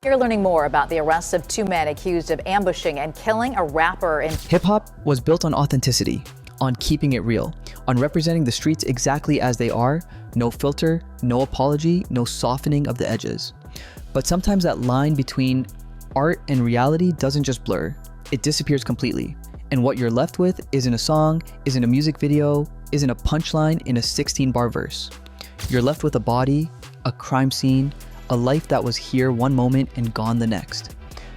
You're learning more about the arrest of two men accused of ambushing and killing a rapper in Hip-hop was built on authenticity, on keeping it real, on representing the streets exactly as they are, no filter, no apology, no softening of the edges. But sometimes that line between art and reality doesn't just blur, it disappears completely. And what you're left with isn't a song, isn't a music video, isn't a punchline in a 16-bar verse. You're left with a body, a crime scene, a life that was here one moment and gone the next.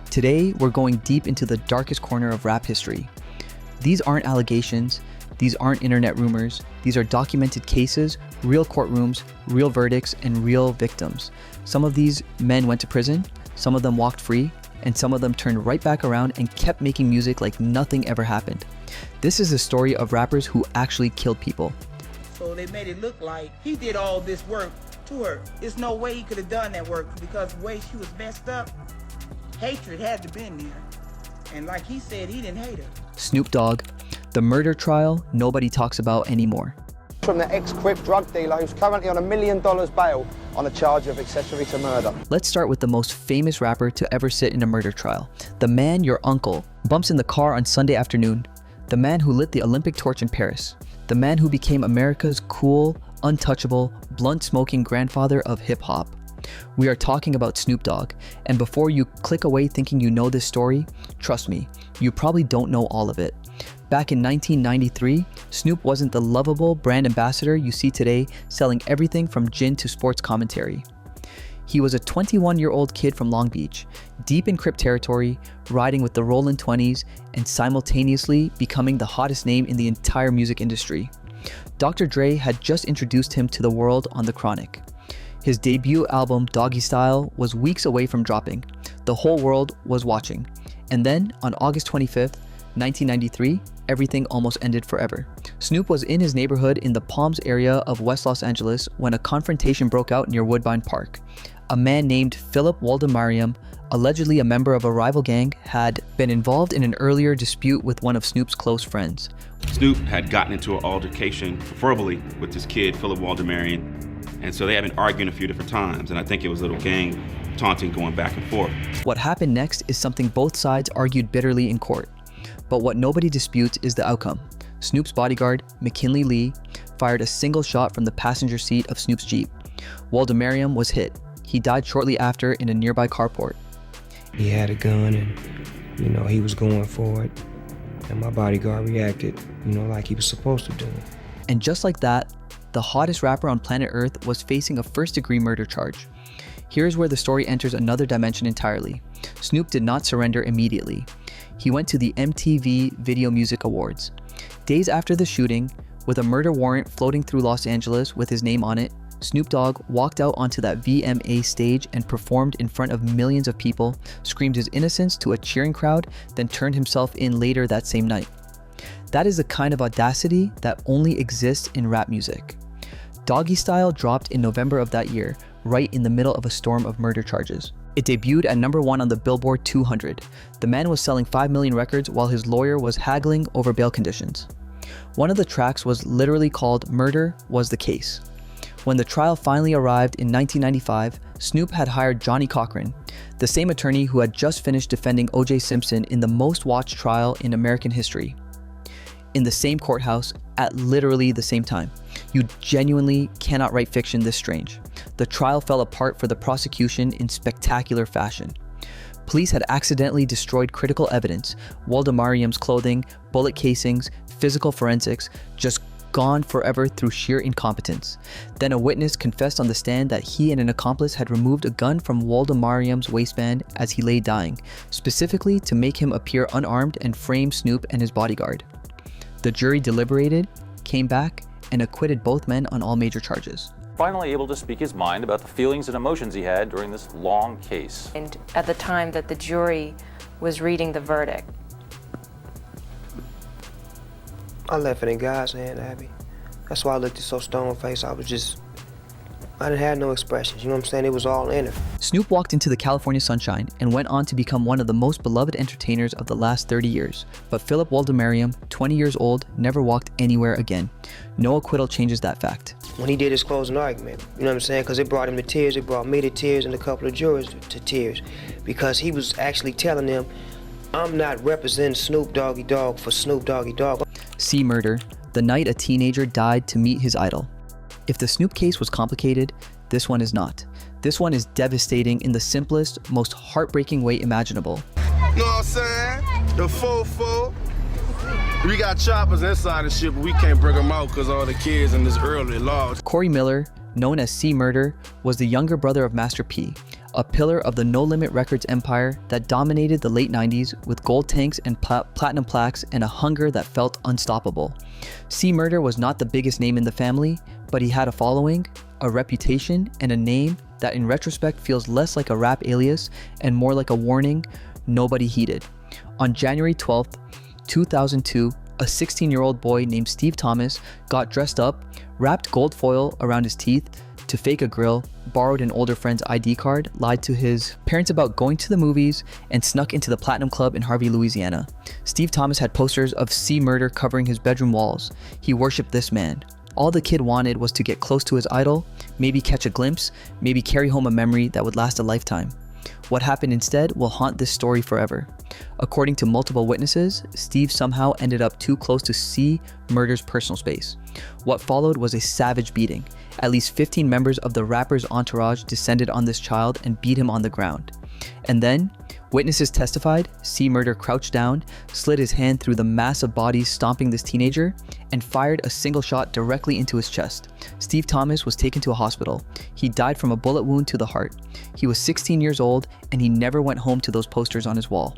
Today, we're going deep into the darkest corner of rap history. These aren't allegations, these aren't internet rumors, these are documented cases, real courtrooms, real verdicts, and real victims. Some of these men went to prison, some of them walked free, and some of them turned right back around and kept making music like nothing ever happened. This is the story of rappers who actually killed people. So they made it look like he did all this work to her. There's no way he could have done that work because the way she was messed up, hatred had to been there. And like he said, he didn't hate her. Snoop Dogg, the murder trial nobody talks about anymore. From the ex-Crip drug dealer who's currently on $1 million bail on a charge of accessory to murder. Let's start with the most famous rapper to ever sit in a murder trial. The man your uncle bumps in the car on Sunday afternoon. The man who lit the Olympic torch in Paris. The man who became America's cool, untouchable, blunt-smoking grandfather of hip-hop. We are talking about Snoop Dogg, and before you click away thinking you know this story, trust me, you probably don't know all of it. Back in 1993, Snoop wasn't the lovable brand ambassador you see today selling everything from gin to sports commentary. He was a 21-year-old kid from Long Beach, deep in Crip territory, riding with the Rollin' 20s, and simultaneously becoming the hottest name in the entire music industry. Dr. Dre had just introduced him to the world on The Chronic. His debut album, Doggy Style, was weeks away from dropping. The whole world was watching. And then, on August 25th, 1993, everything almost ended forever. Snoop was in his neighborhood in the Palms area of West Los Angeles when a confrontation broke out near Woodbine Park. A man named Philip Waldemariam, allegedly a member of a rival gang, had been involved in an earlier dispute with one of Snoop's close friends. Snoop had gotten into an altercation verbally with this kid, Philip Waldemariam, and so they had been arguing a few different times, and I think it was a little gang taunting going back and forth. What happened next is something both sides argued bitterly in court. But what nobody disputes is the outcome. Snoop's bodyguard, McKinley Lee, fired a single shot from the passenger seat of Snoop's Jeep. Waldemariam was hit. He died shortly after in a nearby carport. He had a gun and, he was going for it. And my bodyguard reacted, like he was supposed to do. And just like that, the hottest rapper on planet Earth was facing a first-degree murder charge. Here's where the story enters another dimension entirely. Snoop did not surrender immediately. He went to the MTV Video Music Awards. Days after the shooting, with a murder warrant floating through Los Angeles with his name on it, Snoop Dogg walked out onto that VMA stage and performed in front of millions of people, screamed his innocence to a cheering crowd, then turned himself in later that same night. That is the kind of audacity that only exists in rap music. Doggy Style dropped in November of that year, right in the middle of a storm of murder charges. It debuted at #1 on the Billboard 200. The man was selling 5 million records while his lawyer was haggling over bail conditions. One of the tracks was literally called Murder Was the Case. When the trial finally arrived in 1995, Snoop had hired Johnny Cochran, the same attorney who had just finished defending O.J. Simpson in the most watched trial in American history. In the same courthouse, at literally the same time. You genuinely cannot write fiction this strange. The trial fell apart for the prosecution in spectacular fashion. Police had accidentally destroyed critical evidence, Waldemariam's clothing, bullet casings, physical forensics, just gone forever through sheer incompetence. Then a witness confessed on the stand that he and an accomplice had removed a gun from Waldemariam's waistband as he lay dying, specifically to make him appear unarmed and frame Snoop and his bodyguard. The jury deliberated, came back, and acquitted both men on all major charges. Finally able to speak his mind about the feelings and emotions he had during this long case. And at the time that the jury was reading the verdict, I left it in God's hand, Abby. That's why I looked so stone-faced. I was just I didn't have no expressions, you know what I'm saying? It was all in her. Snoop walked into the California sunshine and went on to become one of the most beloved entertainers of the last 30 years. But Philip Waldemariam, 20 years old, never walked anywhere again. No acquittal changes that fact. When he did his closing argument, you know what I'm saying? Because it brought him to tears, it brought me to tears, and a couple of jurors to tears. Because he was actually telling them, I'm not representing Snoop Doggy Dogg for Snoop Doggy Dogg. C. Murder, the night a teenager died to meet his idol. If the Snoop case was complicated, this one is not. This one is devastating in the simplest, most heartbreaking way imaginable. You know what I'm saying? The 4-4. We got choppers inside the ship, but we can't bring them out because all the kids in this early lodge. Corey Miller, known as C. Murder, was the younger brother of Master P, a pillar of the No Limit Records empire that dominated the late 90s with gold tanks and platinum plaques and a hunger that felt unstoppable. C. Murder was not the biggest name in the family, but he had a following, a reputation, and a name that in retrospect feels less like a rap alias and more like a warning nobody heeded. On January 12th, 2002, a 16-year-old boy named Steve Thomas got dressed up, wrapped gold foil around his teeth to fake a grill, borrowed an older friend's ID card, lied to his parents about going to the movies, and snuck into the Platinum Club in Harvey, Louisiana. Steve Thomas had posters of C. Murder covering his bedroom walls. He worshipped this man. All the kid wanted was to get close to his idol, maybe catch a glimpse, maybe carry home a memory that would last a lifetime. What happened instead will haunt this story forever. According to multiple witnesses, Steve somehow ended up too close to C. Murder's personal space. What followed was a savage beating. At least 15 members of the rapper's entourage descended on this child and beat him on the ground. And then, witnesses testified, C. Murder crouched down, slid his hand through the mass of bodies stomping this teenager, and fired a single shot directly into his chest. Steve Thomas was taken to a hospital. He died from a bullet wound to the heart. He was 16 years old, and he never went home to those posters on his wall.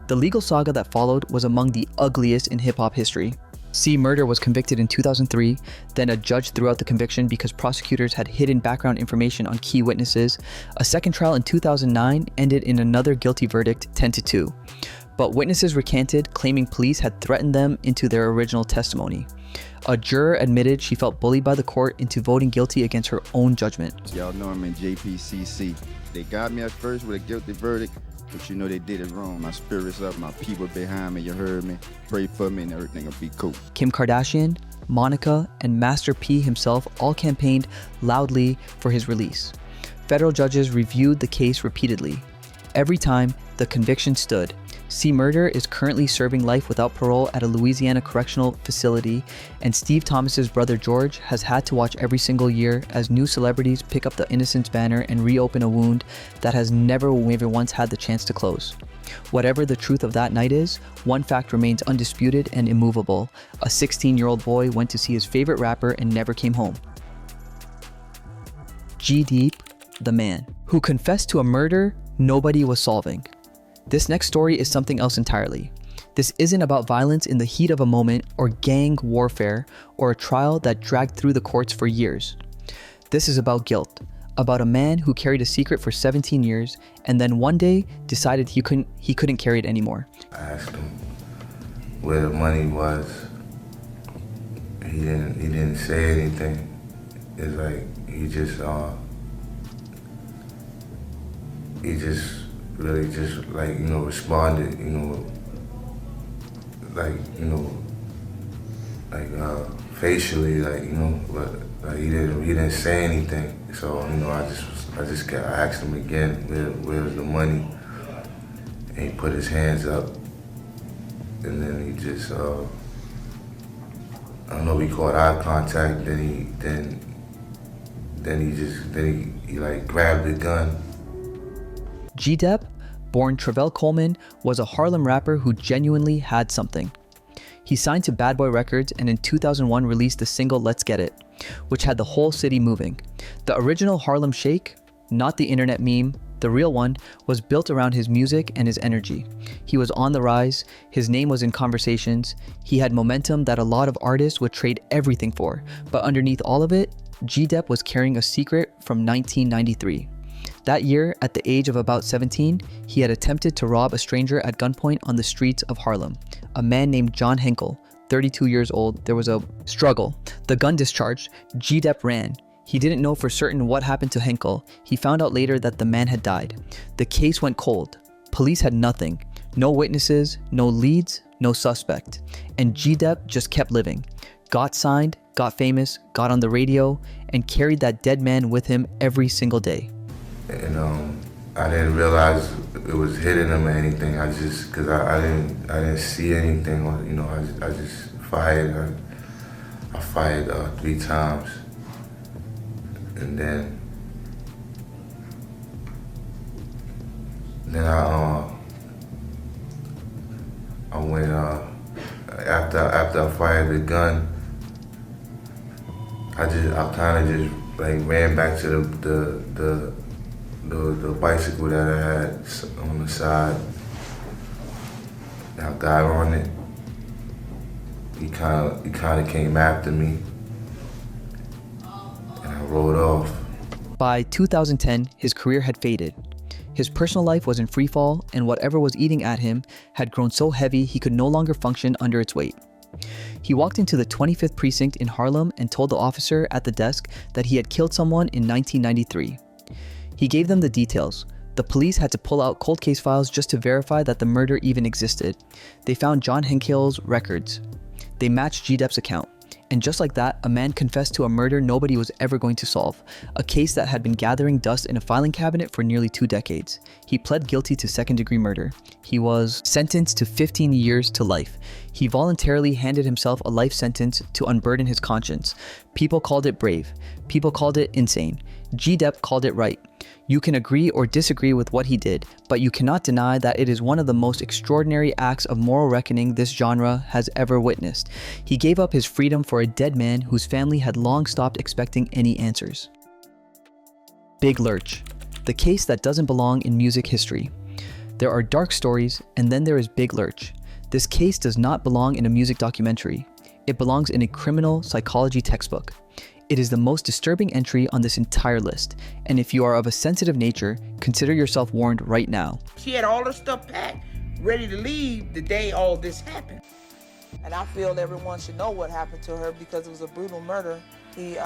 The legal saga that followed was among the ugliest in hip-hop history. C. Murder was convicted in 2003, then a judge threw out the conviction because prosecutors had hidden background information on key witnesses. A second trial in 2009 ended in another guilty verdict, 10-2. But witnesses recanted, claiming police had threatened them into their original testimony. A juror admitted she felt bullied by the court into voting guilty against her own judgment. Y'all know I'm in JPCC. They got me at first with a guilty verdict, but you know they did it wrong. My spirit's up, my people behind me, you heard me. Pray for me and everything will be cool. Kim Kardashian, Monica, and Master P himself all campaigned loudly for his release. Federal judges reviewed the case repeatedly. Every time, the conviction stood. C. Murder is currently serving life without parole at a Louisiana correctional facility, and Steve Thomas's brother George has had to watch every single year as new celebrities pick up the innocence banner and reopen a wound that has never once had the chance to close. Whatever the truth of that night is, one fact remains undisputed and immovable. A 16-year-old boy went to see his favorite rapper and never came home. G-Deep, the man, who confessed to a murder nobody was solving. This next story is something else entirely. This isn't about violence in the heat of a moment or gang warfare or a trial that dragged through the courts for years. This is about guilt, about a man who carried a secret for 17 years and then one day decided he couldn't carry it anymore. I asked him where the money was. He didn't say anything. It's like he just really just like, responded, facially, but he didn't say anything. So, I asked him again, where was the money? And he put his hands up, and then he just, we caught eye contact, then he grabbed the gun. G-Dep, born Travell Coleman, was a Harlem rapper who genuinely had something. He signed to Bad Boy Records and in 2001 released the single Let's Get It, which had the whole city moving. The original Harlem Shake, not the internet meme, the real one, was built around his music and his energy. He was on the rise, his name was in conversations, he had momentum that a lot of artists would trade everything for, but underneath all of it, G-Dep was carrying a secret from 1993. That year, at the age of about 17, he had attempted to rob a stranger at gunpoint on the streets of Harlem, a man named John Henkel, 32 years old. There was a struggle. The gun discharged. G-Dep ran. He didn't know for certain what happened to Henkel. He found out later that the man had died. The case went cold. Police had nothing. No witnesses, no leads, no suspect. And G-Dep just kept living. Got signed, got famous, got on the radio, and carried that dead man with him every single day. And I didn't realize it was hitting him or anything. I just, cause I didn't see anything. Or, you know, I just fired. I fired 3 times, and then I went after I fired the gun. I kind of just like ran back to the bicycle that I had on the side. I got on it. He kind of came after me, and I rode off. By 2010, his career had faded. His personal life was in free fall, and whatever was eating at him had grown so heavy he could no longer function under its weight. He walked into the 25th precinct in Harlem and told the officer at the desk that he had killed someone in 1993. He gave them the details. The police had to pull out cold case files just to verify that the murder even existed. They found John Henkel's records. They matched G-Dep's account. And just like that, a man confessed to a murder nobody was ever going to solve, a case that had been gathering dust in a filing cabinet for nearly 2 decades. He pled guilty to second-degree murder. He was sentenced to 15 years to life. He voluntarily handed himself a life sentence to unburden his conscience. People called it brave. People called it insane. G-Dep called it right. You can agree or disagree with what he did, but you cannot deny that it is one of the most extraordinary acts of moral reckoning this genre has ever witnessed. He gave up his freedom for a dead man whose family had long stopped expecting any answers. Big Lurch, the case that doesn't belong in music history. There are dark stories, and then there is Big Lurch. This case does not belong in a music documentary. It belongs in a criminal psychology textbook. It is the most disturbing entry on this entire list, and if you are of a sensitive nature, consider yourself warned right now. She had all her stuff packed, ready to leave the day all this happened. And I feel everyone should know what happened to her because it was a brutal murder. He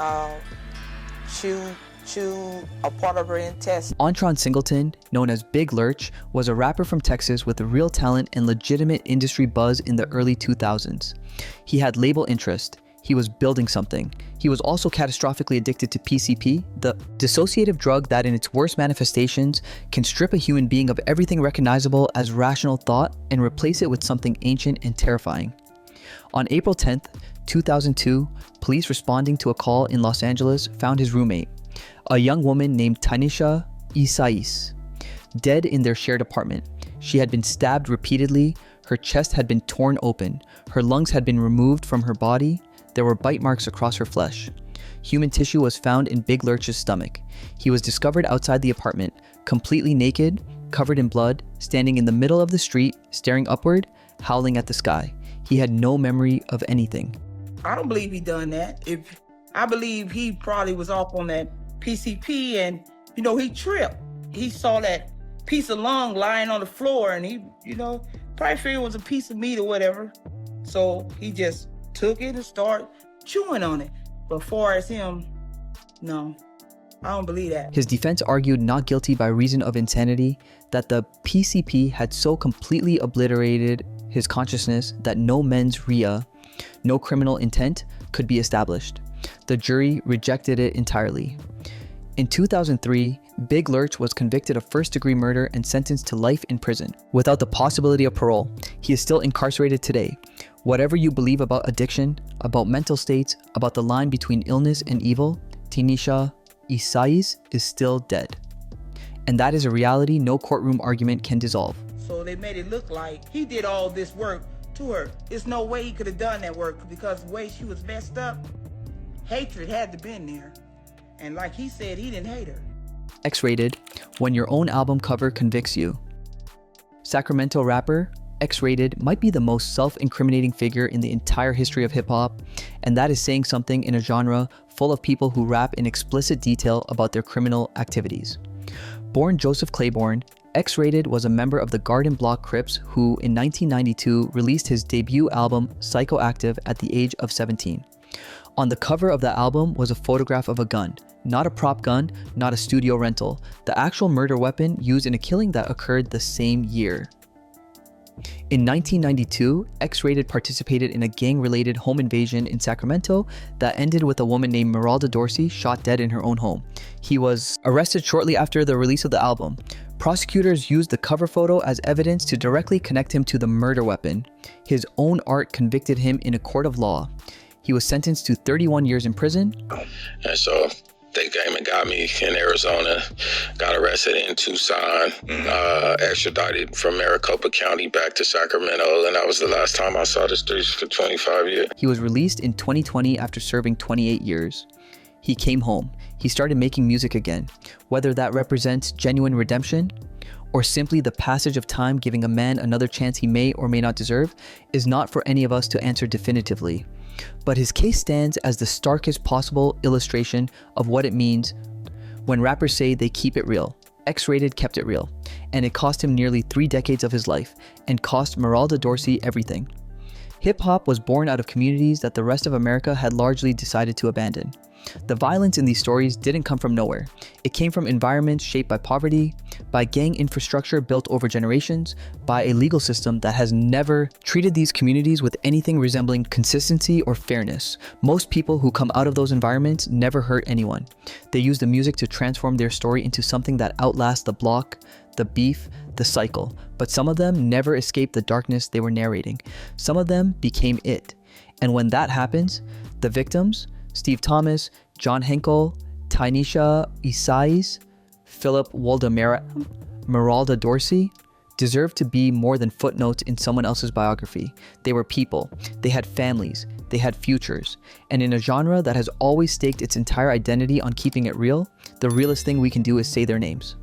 chewed a part of her intestine. Antron Singleton, known as Big Lurch, was a rapper from Texas with real talent and legitimate industry buzz in the early 2000s. He had label interest. He was building something. He was also catastrophically addicted to PCP, the dissociative drug that in its worst manifestations can strip a human being of everything recognizable as rational thought and replace it with something ancient and terrifying. On April 10th, 2002, police responding to a call in Los Angeles found his roommate, a young woman named Tanisha Isais, dead in their shared apartment. She had been stabbed repeatedly, her chest had been torn open, her lungs had been removed from her body. There were bite marks across her flesh. Human tissue was found in Big Lurch's stomach. He was discovered outside the apartment, completely naked, covered in blood, standing in the middle of the street, staring upward, howling at the sky. He had no memory of anything. I don't believe he done that. I believe he probably was off on that PCP and, he tripped. He saw that piece of lung lying on the floor and he, probably figured it was a piece of meat or whatever. So he just took it and started chewing on it. But far as him, no, I don't believe that. His defense argued not guilty by reason of insanity, that the PCP had so completely obliterated his consciousness that no mens rea, no criminal intent, could be established. The jury rejected it entirely. In 2003, Big Lurch was convicted of first-degree murder and sentenced to life in prison, without the possibility of parole. He is still incarcerated today. Whatever you believe about addiction, about mental states, about the line between illness and evil, Tanisha Isais is still dead. And that is a reality no courtroom argument can dissolve. So they made it look like he did all this work to her. There's no way he could have done that work because the way she was messed up, hatred had to been there. And like he said, he didn't hate her. X-Rated, when your own album cover convicts you. Sacramento rapper X-Rated might be the most self-incriminating figure in the entire history of hip-hop, and that is saying something in a genre full of people who rap in explicit detail about their criminal activities. Born Joseph Claiborne, X-Rated was a member of the Garden Block Crips who, in 1992, released his debut album Psychoactive at the age of 17. On the cover of the album was a photograph of a gun. Not a prop gun, not a studio rental. The actual murder weapon used in a killing that occurred the same year. In 1992, X-Rated participated in a gang-related home invasion in Sacramento that ended with a woman named Meralda Dorsey shot dead in her own home. He was arrested shortly after the release of the album. Prosecutors used the cover photo as evidence to directly connect him to the murder weapon. His own art convicted him in a court of law. He was sentenced to 31 years in prison. And so they came and got me in Arizona, got arrested in Tucson, extradited from Maricopa County back to Sacramento, and that was the last time I saw the streets for 25 years. He was released in 2020 after serving 28 years. He came home. He started making music again. Whether that represents genuine redemption or simply the passage of time giving a man another chance he may or may not deserve is not for any of us to answer definitively. But his case stands as the starkest possible illustration of what it means when rappers say they keep it real. X-Rated kept it real, and it cost him nearly 3 decades of his life and cost Meralda Dorsey everything. Hip-hop was born out of communities that the rest of America had largely decided to abandon. The violence in these stories didn't come from nowhere. It came from environments shaped by poverty, by gang infrastructure built over generations, by a legal system that has never treated these communities with anything resembling consistency or fairness. Most people who come out of those environments never hurt anyone. They use the music to transform their story into something that outlasts the block, the beef, the cycle. But some of them never escaped the darkness they were narrating. Some of them became it. And when that happens, the victims, Steve Thomas, John Henkel, Tynesha Isais, Philip Waldemar, Meralda Dorsey, deserve to be more than footnotes in someone else's biography. They were people. They had families. They had futures. And in a genre that has always staked its entire identity on keeping it real, the realest thing we can do is say their names.